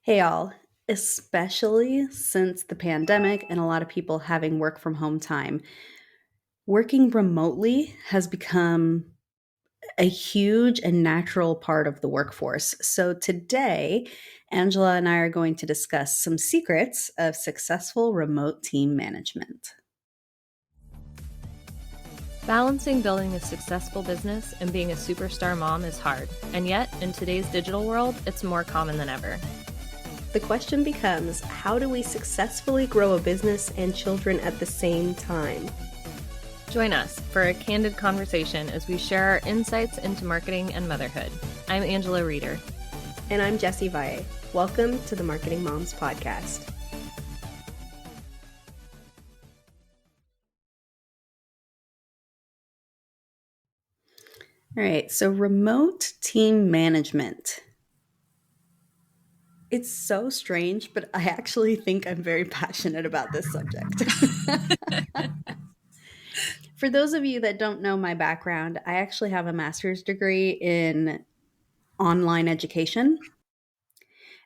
Hey, all, especially since the pandemic and a lot of people having work from home time, working remotely has become a huge and natural part of the workforce. So, today, Angela and I are going to discuss some secrets of successful remote team management. Balancing building a successful business and being a superstar mom is hard, and yet, in today's digital world, it's more common than ever. The question becomes, how do we successfully grow a business and children at the same time? Join us for a candid conversation as we share our insights into marketing and motherhood. I'm Angela Reeder. And I'm Jessie Valle. Welcome to the Marketing Moms Podcast. All right, so remote team management. It's so strange, but I actually think I'm very passionate about this subject. For those of you that don't know my background, I actually have a master's degree in online education.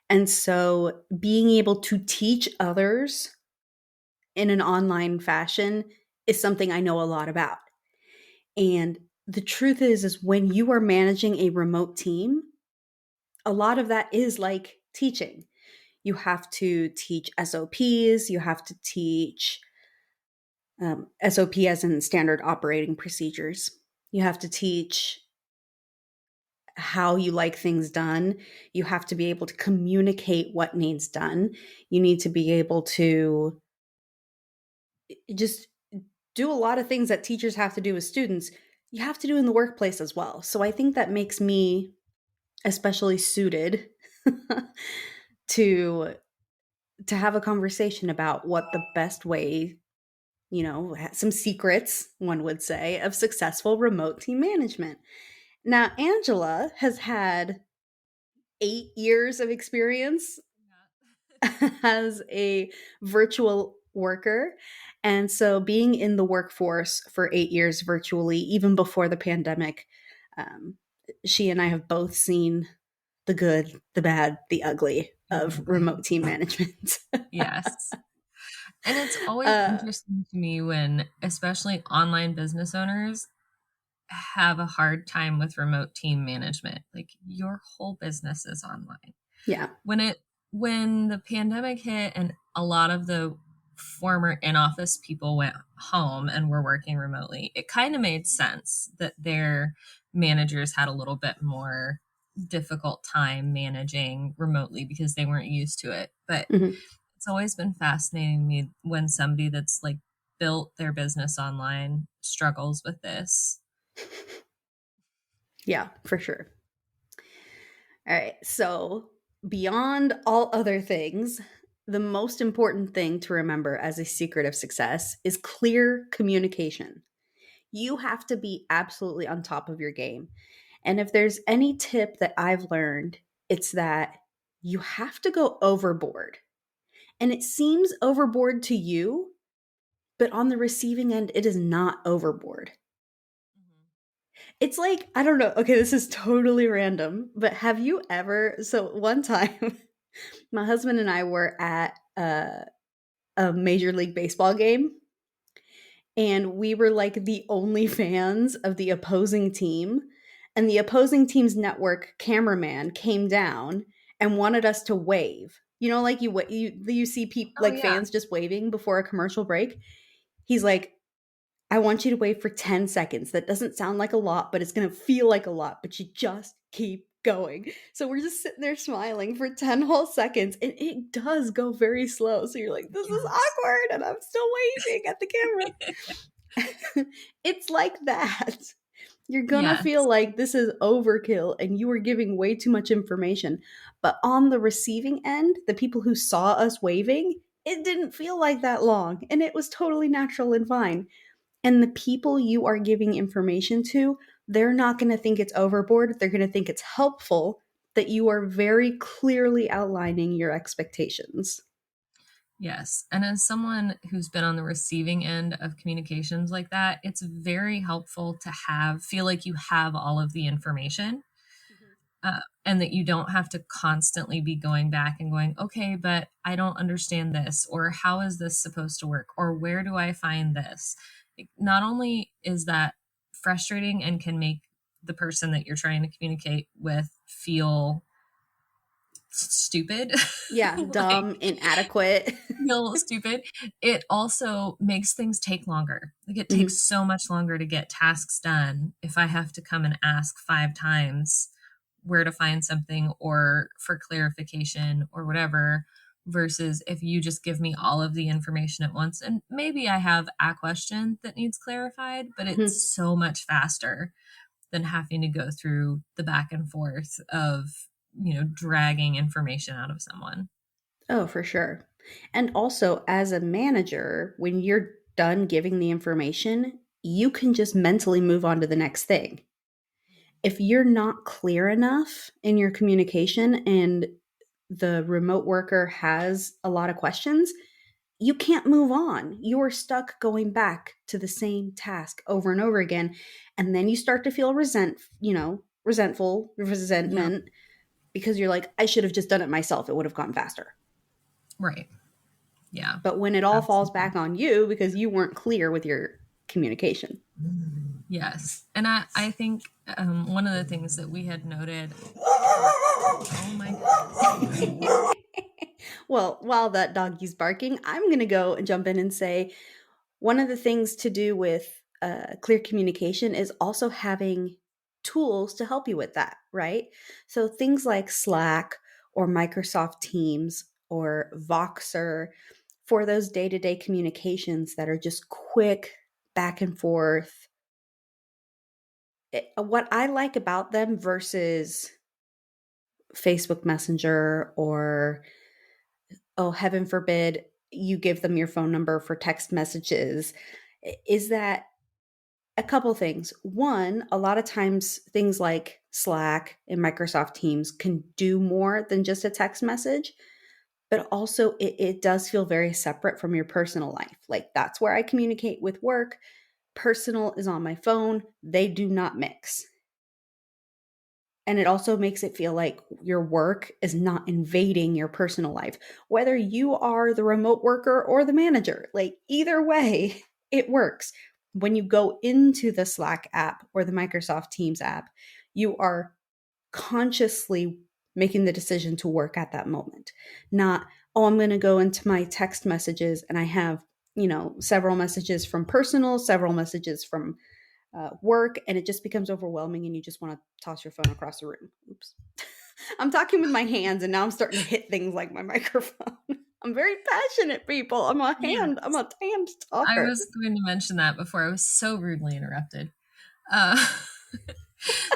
And so being able to teach others in an online fashion is something I know a lot about. And the truth is when you are managing a remote team, a lot of that is like teaching. You have to teach SOPs, you have to teach SOP as in standard operating procedures. You have to teach how you like things done. You have to be able to communicate what needs done. You need to be able to just do a lot of things that teachers have to do with students. You have to do in the workplace as well. So I think that makes me especially suited to have a conversation about what the best way, some secrets, one would say, of successful remote team management. Now, Angela has had 8 years of experience as a virtual worker. And so being in the workforce for 8 years virtually, even before the pandemic, um, she and I have both seen the good, the bad, the ugly of remote team management. Yes. And it's always interesting to me when, especially online business owners, have a hard time with remote team management. Like your whole business is online. Yeah. When the pandemic hit and a lot of the former in-office people went home and were working remotely, it kind of made sense that their managers had a little bit more difficult time managing remotely because they weren't used to it. But it's always been fascinating to me when somebody that's like built their business online struggles with this. Yeah, for sure. All right. So, beyond all other things, the most important thing to remember as a secret of success is clear communication. You have to be absolutely on top of your game. And if there's any tip that I've learned, it's that you have to go overboard. And it seems overboard to you, but on the receiving end, it is not overboard. It's like, I don't know. Okay, this is totally random, but have you ever? So, one time, my husband and I were at a Major League Baseball game, and we were like the only fans of the opposing team. And the opposing team's network cameraman came down and wanted us to wave. You know, like you see people like fans just waving before a commercial break. He's like, I want you to wait for 10 seconds. That doesn't sound like a lot, but it's going to feel like a lot, but you just keep going. So we're just sitting there smiling for 10 whole seconds, and it does go very slow. So you're like, this is awkward, and I'm still waving at the camera. It's like that. You're going to feel like this is overkill and you are giving way too much information. But on the receiving end, the people who saw us waving, it didn't feel like that long, and it was totally natural and fine. And the people you are giving information to, they're not going to think it's overboard. They're going to think it's helpful that you are very clearly outlining your expectations. Yes. And as someone who's been on the receiving end of communications like that, it's very helpful to feel like you have all of the information. and that you don't have to constantly be going back and going, okay, but I don't understand this, or how is this supposed to work, or where do I find this? Not only is that frustrating and can make the person that you're trying to communicate with feel stupid, Yeah, like dumb, inadequate. feel stupid, it also makes things take longer. Like it Mhm. takes so much longer to get tasks done if I have to come and ask 5 times where to find something or for clarification or whatever, versus if you just give me all of the information at once. And maybe I have a question that needs clarified, but it's Mhm. so much faster than having to go through the back and forth of, dragging information out of someone. Oh, for sure. And also, as a manager, when you're done giving the information, you can just mentally move on to the next thing. If you're not clear enough in your communication and the remote worker has a lot of questions, you can't move on. You are stuck going back to the same task over and over again. And then you start to feel resentful, Yeah. resentment, because you're like, I should have just done it myself. It would have gone faster. Right. Yeah. But when it all falls Absolutely. back on you because you weren't clear with your communication. Yes. And I think one of the things that we had noted. Oh my goodness. Well, while that doggy's barking, I'm going to go and jump in and say one of the things to do with clear communication is also having tools to help you with that, right? So things like Slack or Microsoft Teams or Voxer for those day to day communications that are just quick back and forth. What I like about them versus Facebook Messenger or, oh, heaven forbid, you give them your phone number for text messages, is that a couple things. One, a lot of times things like Slack and Microsoft Teams can do more than just a text message, but also it does feel very separate from your personal life. Like that's where I communicate with work. Personal is on my phone. They do not mix. And it also makes it feel like your work is not invading your personal life, whether you are the remote worker or the manager. Like either way, it works. When you go into the Slack app or the Microsoft Teams app, you are consciously making the decision to work at that moment. Not, oh, I'm going to go into my text messages and I have, several messages from personal, several messages from work, and it just becomes overwhelming and you just want to toss your phone across the room. Oops. I'm talking with my hands and now I'm starting to hit things like my microphone. I'm very passionate, people. I'm a hand Yes. I talker. was going to mention that before I was so rudely interrupted. Uh,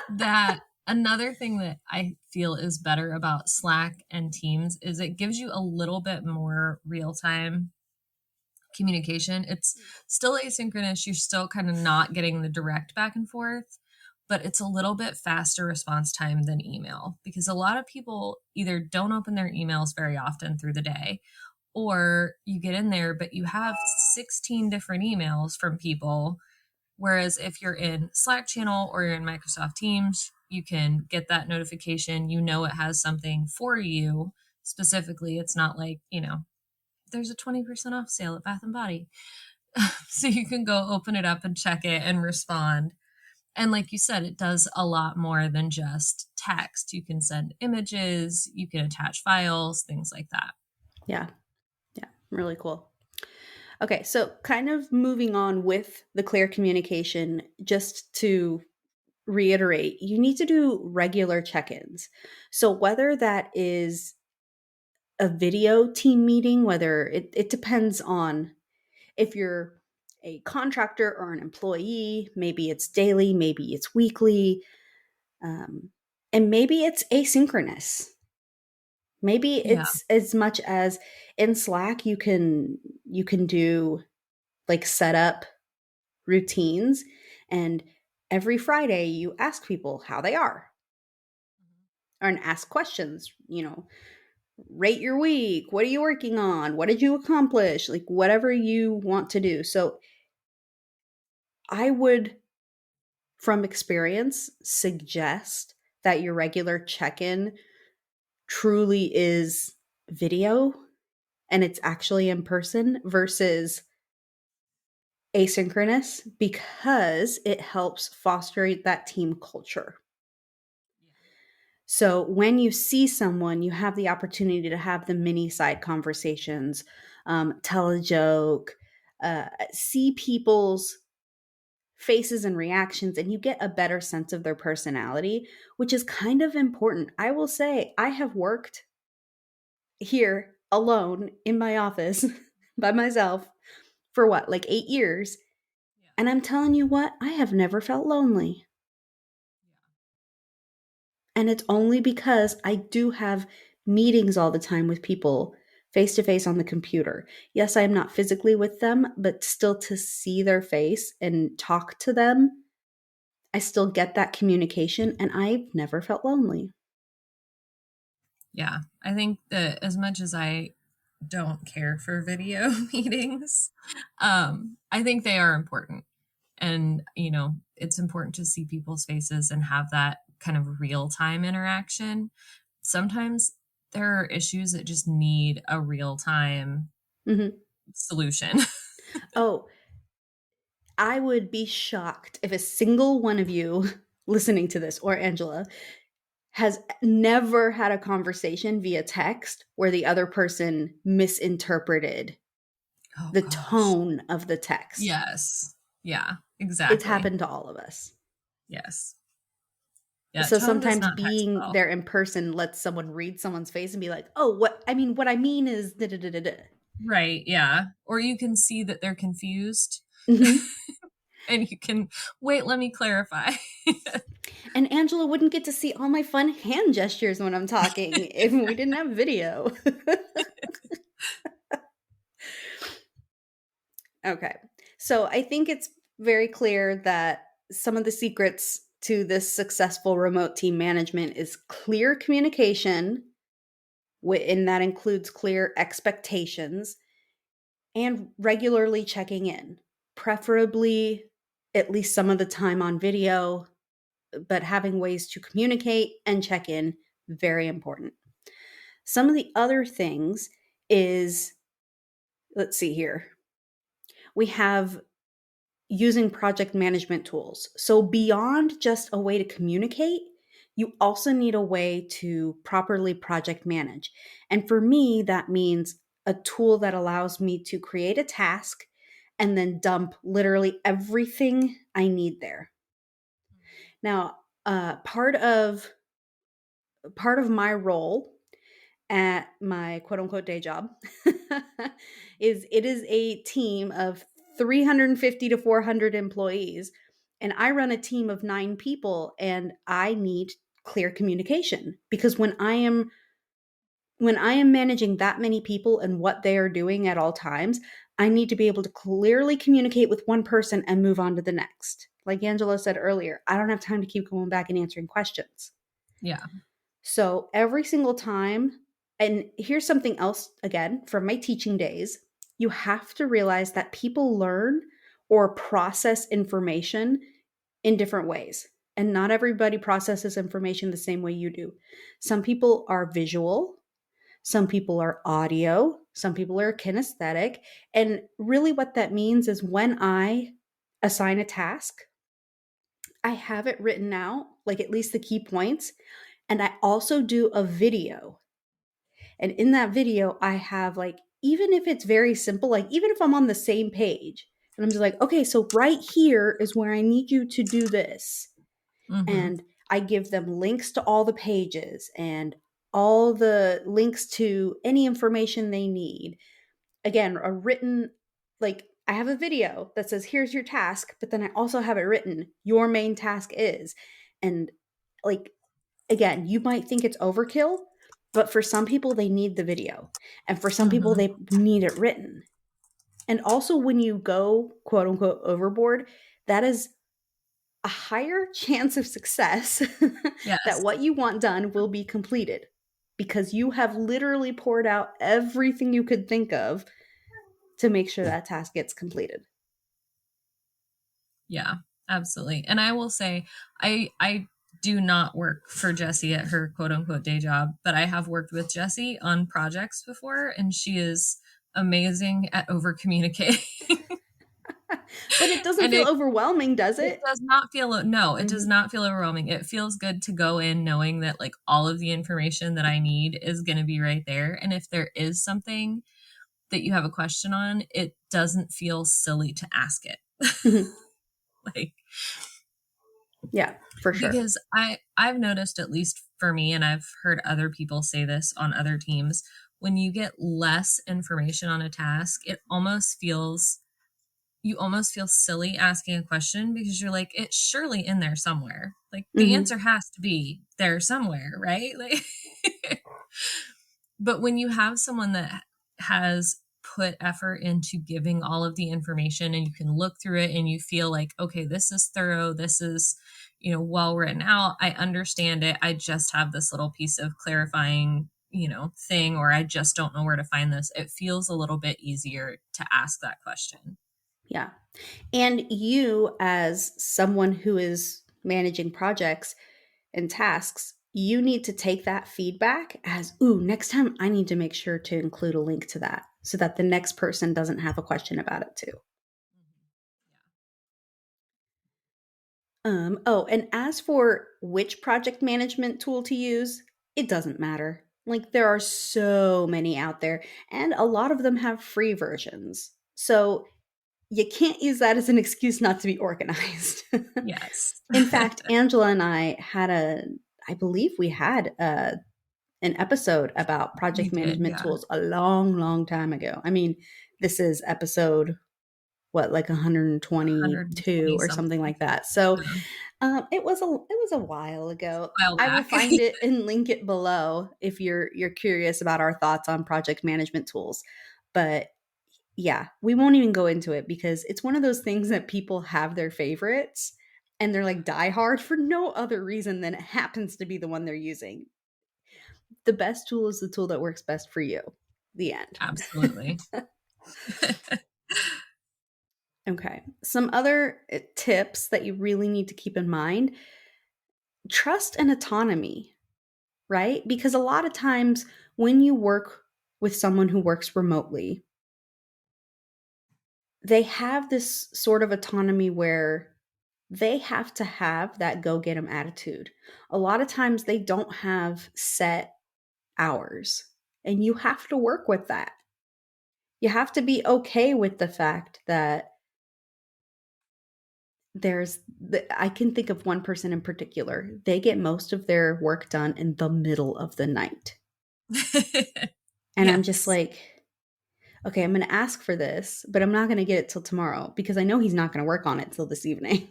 that another thing that I feel is better about Slack and Teams is it gives you a little bit more real time communication. It's still asynchronous. You're still kind of not getting the direct back and forth, but it's a little bit faster response time than email because a lot of people either don't open their emails very often through the day, or you get in there, but you have 16 different emails from people. Whereas if you're in Slack channel or you're in Microsoft Teams, you can get that notification. You know it has something for you specifically. It's not like, there's a 20% off sale at Bath and Body. So you can go open it up and check it and respond. And like you said, it does a lot more than just text. You can send images, you can attach files, things like that. Yeah. Yeah. Really cool. Okay. So, kind of moving on with the clear communication, just to reiterate, you need to do regular check ins. So, whether that is a video team meeting, whether it depends on if you're a contractor or an employee, maybe it's daily, maybe it's weekly, and maybe it's asynchronous. Maybe Yeah. it's as much as in Slack you can do like set up routines, and every Friday you ask people how they are and ask questions, rate your week, what are you working on, what did you accomplish, like whatever you want to do. So I would, from experience, suggest that your regular check-in truly is video and it's actually in person versus asynchronous, because it helps foster that team culture. So when you see someone, you have the opportunity to have the mini side conversations, tell a joke, see people's faces and reactions, and you get a better sense of their personality, which is kind of important. I will say, I have worked here alone in my office by myself for what, like 8 years. Yeah. And I'm telling you what, I have never felt lonely. And it's only because I do have meetings all the time with people face to face on the computer. Yes, I am not physically with them, but still to see their face and talk to them, I still get that communication, and I've never felt lonely. Yeah. I think that as much as I don't care for video meetings, I think they are important. And, you know, it's important to see people's faces and have that kind of real time interaction. Sometimes there are issues that just need a real time Mhm. solution. Oh, I would be shocked if a single one of you listening to this, or Angela, has never had a conversation via text where the other person misinterpreted Oh, the gosh. tone of the text. Yes. Yeah, It's exactly. happened to all of us. Yes. Yeah, So tone does sometimes not text being well. there in person lets someone read someone's face and be like, "Oh, what I mean is da da da da da." Right, yeah. Or you can see that they're confused Mhm. and you can, wait, let me clarify. And Angela wouldn't get to see all my fun hand gestures when I'm talking if we didn't have video. Okay. So I think it's very clear that some of the secrets to this successful remote team management is clear communication, and that includes clear expectations, and regularly checking in, preferably at least some of the time on video, but having ways to communicate and check in, very important. Some of the other things is, let's see here, we have using project management tools. So, beyond just a way to communicate, you also need a way to properly project manage. And for me, that means a tool that allows me to create a task and then dump literally everything I need there. Now, part of my role at my quote unquote day job is it is a team of 350 to 400 employees, and I run a team of 9 people, and I need clear communication because when I am managing that many people and what they are doing at all times, I need to be able to clearly communicate with one person and move on to the next. Like Angela said earlier, I don't have time to keep going back and answering questions. Yeah. So every single time, and here's something else again from my teaching days, you have to realize that people learn or process information in different ways. And not everybody processes information the same way you do. Some people are visual, some people are audio, some people are kinesthetic. And really, what that means is when I assign a task, I have it written out, like at least the key points. And I also do a video. And in that video, I have like, even if it's very simple, like even if I'm on the same page, and I'm just like, okay, so right here is where I need you to do this. Mm-hmm. And I give them links to all the pages and all the links to any information they need. Again, a written, like I have a video that says, here's your task, but then I also have it written, your main task is. And like, again, you might think it's overkill, but for some people, they need the video. And for some people, Mm-hmm. they need it written. And also, when you go quote unquote overboard, that is a higher chance of success that Yes. what you want done will be completed because you have literally poured out everything you could think of to make sure that task gets completed. Yeah, absolutely. And I will say, I do not work for Jessie at her quote unquote day job, but I have worked with Jessie on projects before, and she is amazing at over communicating. But it doesn't And feel overwhelming, does it it? does not feel, no, it does Mhm. not feel overwhelming. It feels good to go in knowing that like all of the information that I need is going to be right there. And if there is something that you have a question on, it doesn't feel silly to ask it. Mhm. Like, Yeah, for sure. because I've noticed, at least for me, and I've heard other people say this on other teams, when you get less information on a task, you almost feel silly asking a question because you're like, it's surely in there somewhere. Like the Mhm. answer has to be there somewhere, right? Like, but when you have someone that has put effort into giving all of the information and you can look through it and you feel like, okay, this is thorough, this is, well written out, I understand it, I just have this little piece of clarifying, thing, or I just don't know where to find this, it feels a little bit easier to ask that question. Yeah. And you, as someone who is managing projects and tasks, you need to take that feedback as, ooh, next time I need to make sure to include a link to that so that the next person doesn't have a question about it too. Oh, and as for which project management tool to use, it doesn't matter. Like, there are so many out there, and a lot of them have free versions. So you can't use that as an excuse not to be organized. Yes. In fact, Angela and I believe we had an episode about We project did, management yeah. tools a long, long time ago. I mean, this is episode, what, like 122 120 or something. something like that. So Yeah. it was a while ago. A while I will back. find it and link it below if you're curious about our thoughts on project management tools. But yeah, we won't even go into it because it's one of those things that people have their favorites and they're like die hard for no other reason than it happens to be the one they're using. The best tool is the tool that works best for you. The end. Absolutely. Okay. Some other tips that you really need to keep in mind: trust and autonomy, right? Because a lot of times when you work with someone who works remotely, they have this sort of autonomy where they have to have that go get 'em attitude. A lot of times they don't have set hours, and you have to work with that. You have to be okay with the fact that I can think of one person in particular. They get most of their work done in the middle of the night. And I'm just Yes. like, okay, I'm going to ask for this, but I'm not going to get it till tomorrow because I know he's not going to work on it till this evening.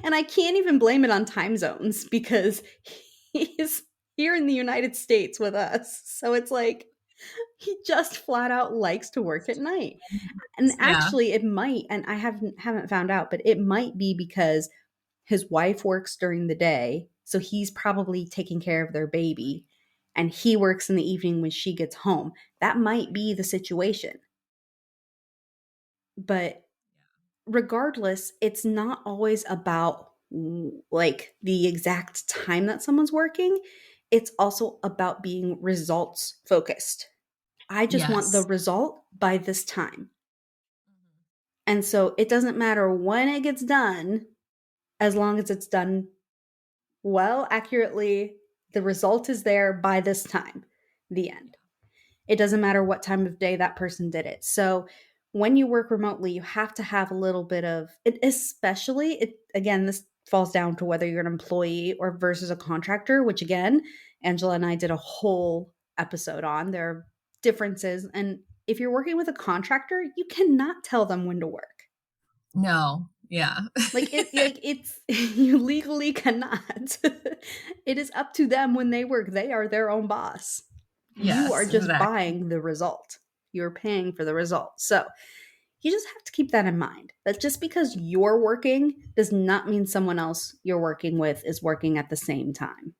And I can't even blame it on time zones because he's here in the United States with us. So it's like he just flat out likes to work at night. And Yeah. actually it might, and I haven't found out, but it might be because his wife works during the day, so he's probably taking care of their baby, and he works in the evening when she gets home. That might be the situation. But regardless, it's not always about like the exact time that someone's working. It's also about being results focused. I just want the Yes. result by this time. And so it doesn't matter when it gets done, as long as it's done well, accurately, the result is there by this time, the end. It doesn't matter what time of day that person did it. So when you work remotely, you have to have a little bit of it, especially it again, this falls down to whether you're an employee or versus a contractor, which again, Angela and I did a whole episode on. There are differences. And if you're working with a contractor, you cannot tell them when to work. No. Yeah. It's you legally cannot. It is up to them when they work. They are their own boss. You are Yes, just exactly. buying the result. You're paying for the result. So you just have to keep that in mind. That just because you're working does not mean someone else you're working with is working at the same time.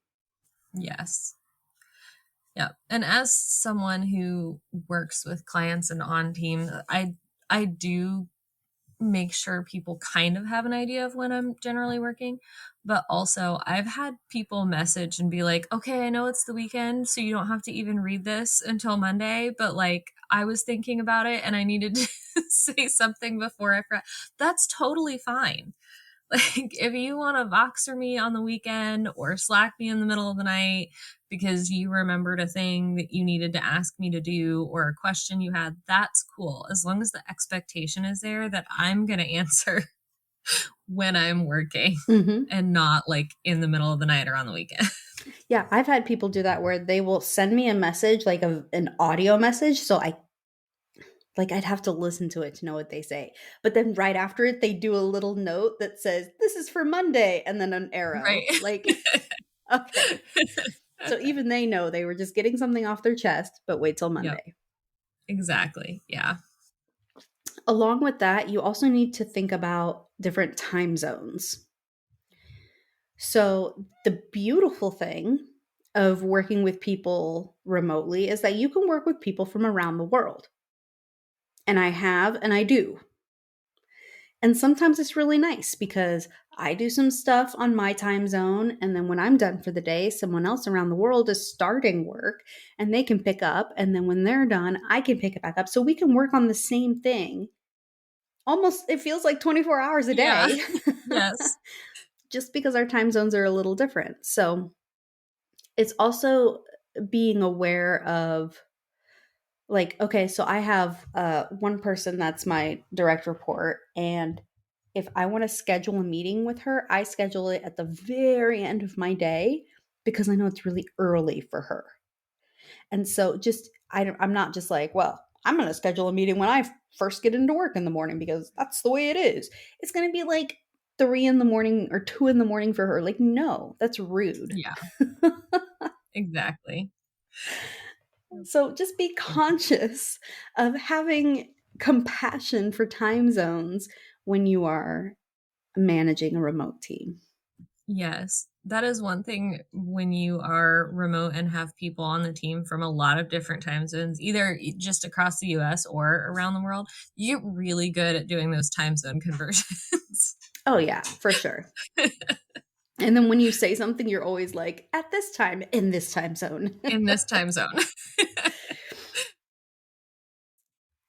Yes. Yeah. And as someone who works with clients and on team, I do make sure people kind of have an idea of when I'm generally working. But also, I've had people message and be like, okay, I know it's the weekend, so you don't have to even read this until Monday, but like, I was thinking about it and I needed to say something before I forgot. That's totally fine. Like, if you want to Voxer me on the weekend or Slack me in the middle of the night because you remembered a thing that you needed to ask me to do or a question you had, that's cool. As long as the expectation is there that I'm going to answer when I'm working and not like in the middle of the night or on the weekend. Yeah, I've had people do that where they will send me a message, like an audio message. So I'd have to listen to it to know what they say. But then right after it, they do a little note that says, "This is for Monday," and then an arrow. Right. Like, okay. So even they know they were just getting something off their chest, but wait till Monday. Yep. Exactly. Yeah. Along with that, you also need to think about different time zones. So the beautiful thing of working with people remotely is that you can work with people from around the world. And I have, and I do. And sometimes it's really nice because I do some stuff on my time zone. And then when I'm done for the day, someone else around the world is starting work and they can pick up. And then when they're done, I can pick it back up. So we can work on the same thing. Almost, it feels like 24 hours a day. Yeah. Yes. Just because our time zones are a little different. So it's also being aware of, like, okay, so I have one person that's my direct report, and if I want to schedule a meeting with her, I schedule it at the very end of my day because I know it's really early for her. And so I'm not just like, well, I'm going to schedule a meeting when I first get into work in the morning because that's the way it is. It's going to be like 3 in the morning or 2 in the morning for her. Like, no, that's rude. Yeah. Exactly. So just be conscious of having compassion for time zones when you are managing a remote team. Yes, that is one thing when you are remote and have people on the team from a lot of different time zones, either just across the US or around the world. You get really good at doing those time zone conversions. Oh, yeah, for sure. And then when you say something, you're always like, at this time, in this time zone. In this time zone.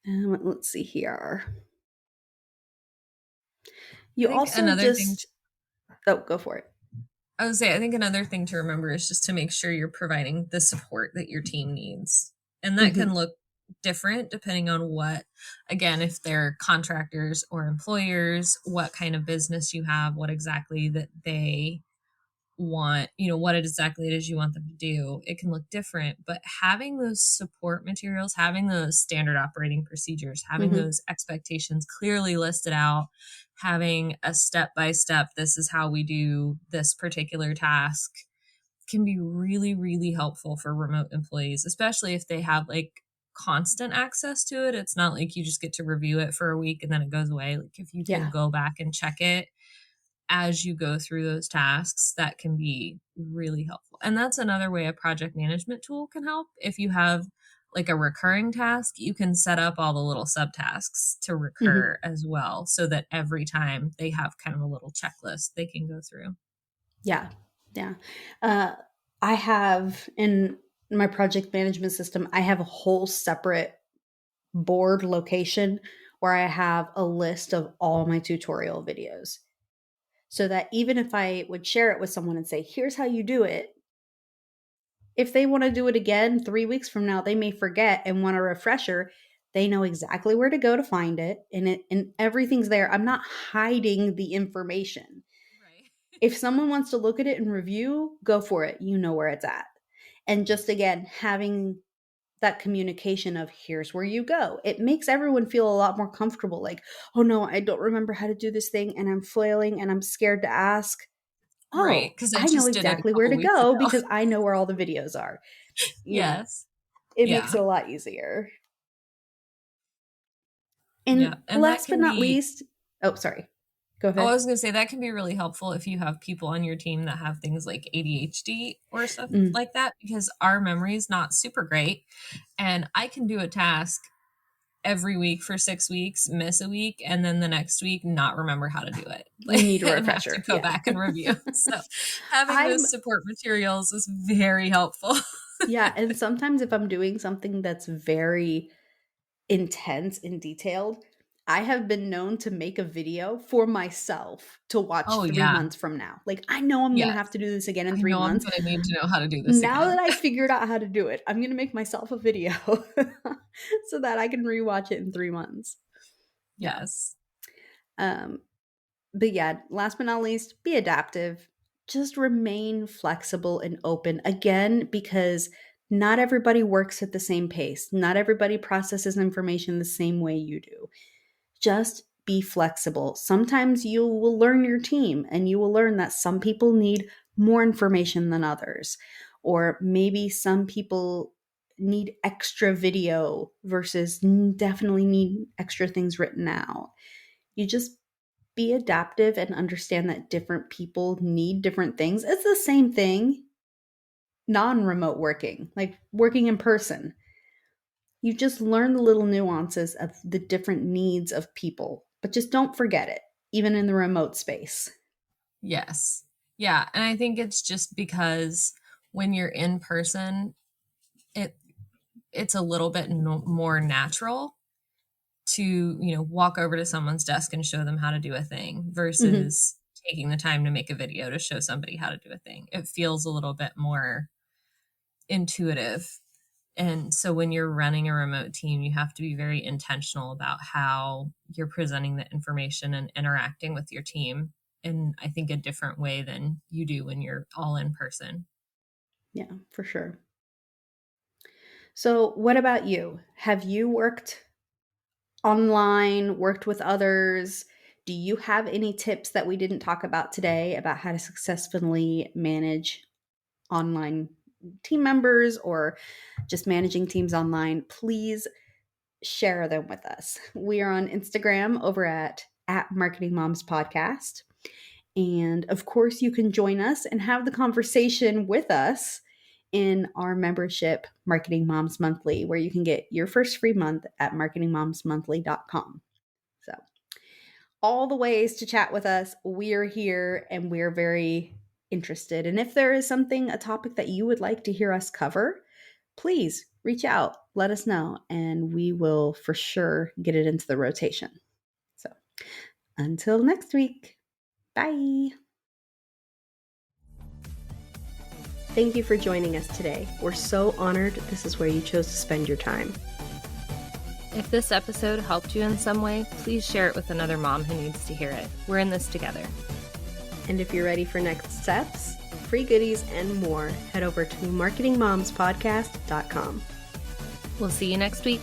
Let's see here. I You think also another thing oh, go for it. I would say, I think another thing to remember is just to make sure you're providing the support that your team needs. And that can look different depending on what, again, if they're contractors or employers, what kind of business you have, what exactly that they want, what exactly it is you want them to do. It can look different, but having those support materials, having those standard operating procedures, having those expectations clearly listed out, having a step-by-step, this is how we do this particular task, can be really, really helpful for remote employees, especially if they have like constant access to it. It's not like you just get to review it for a week and then it goes away. Like if you can go back and check it as you go through those tasks, that can be really helpful. And that's another way a project management tool can help. If you have like a recurring task, you can set up all the little subtasks to recur as well, so that every time they have kind of a little checklist they can go through. Yeah. Yeah. I have in my project management system, I have a whole separate board location where I have a list of all my tutorial videos. So that even if I would share it with someone and say, here's how you do it, if they want to do it again 3 weeks from now, they may forget and want a refresher. They know exactly where to go to find it, and everything's there. I'm not hiding the information. Right. If someone wants to look at it and review, go for it. You know where it's at. And just again, having that communication of here's where you go. It makes everyone feel a lot more comfortable. Like, oh no, I don't remember how to do this thing and I'm flailing and I'm scared to ask. Right, Oh, because I I know just did it a exactly where couple to weeks go ago. because I know where all the videos are. Yes. It makes it a lot easier. And and last but not least, oh, sorry. Go ahead. I was going to say that can be really helpful if you have people on your team that have things like ADHD or stuff like that, because our memory is not super great. And I can do a task every week for 6 weeks, miss a week, and then the next week not remember how to do it. You need a And have refresher. to go back and review. So having those support materials is very helpful. Yeah, and sometimes if I'm doing something that's very intense and detailed, I have been known to make a video for myself to watch 3 months from now. Like, I know I'm going to have to do this again in 3 months. I'm going to need to know how to do this now again. that I figured out how to do it, I'm going to make myself a video so that I can rewatch it in 3 months. Yes. But yeah, last but not least, be adaptive. Just remain flexible and open. Again, because not everybody works at the same pace. Not everybody processes information the same way you do. Just be flexible. Sometimes you will learn your team and you will learn that some people need more information than others. Or maybe some people need extra video versus definitely need extra things written out. You just be adaptive and understand that different people need different things. It's the same thing, non-remote working, like working in person. You just learn the little nuances of the different needs of people, but just don't forget it, even in the remote space. Yes. Yeah. And I think it's just because when you're in person, it's a little bit more natural to, walk over to someone's desk and show them how to do a thing versus taking the time to make a video to show somebody how to do a thing. It feels a little bit more intuitive. And so when you're running a remote team, you have to be very intentional about how you're presenting the information and interacting with your team in, I think, a different way than you do when you're all in person. Yeah, for sure. So what about you? Have you worked online, worked with others? Do you have any tips that we didn't talk about today about how to successfully manage online team members or just managing teams online? Please share them with us. We are on Instagram over at Marketing Moms Podcast. And of course, you can join us and have the conversation with us in our membership, Marketing Moms Monthly, where you can get your first free month at marketingmomsmonthly.com. So all the ways to chat with us, we're here and we're very interested. And if there is a topic that you would like to hear us cover, please reach out, let us know, and we will for sure get it into the rotation. So until next week, bye. Thank you for joining us today. We're so honored this is where you chose to spend your time. If this episode helped you in some way, please share it with another mom who needs to hear it. We're in this together. And if you're ready for next steps, free goodies, and more, head over to marketingmomspodcast.com. We'll see you next week.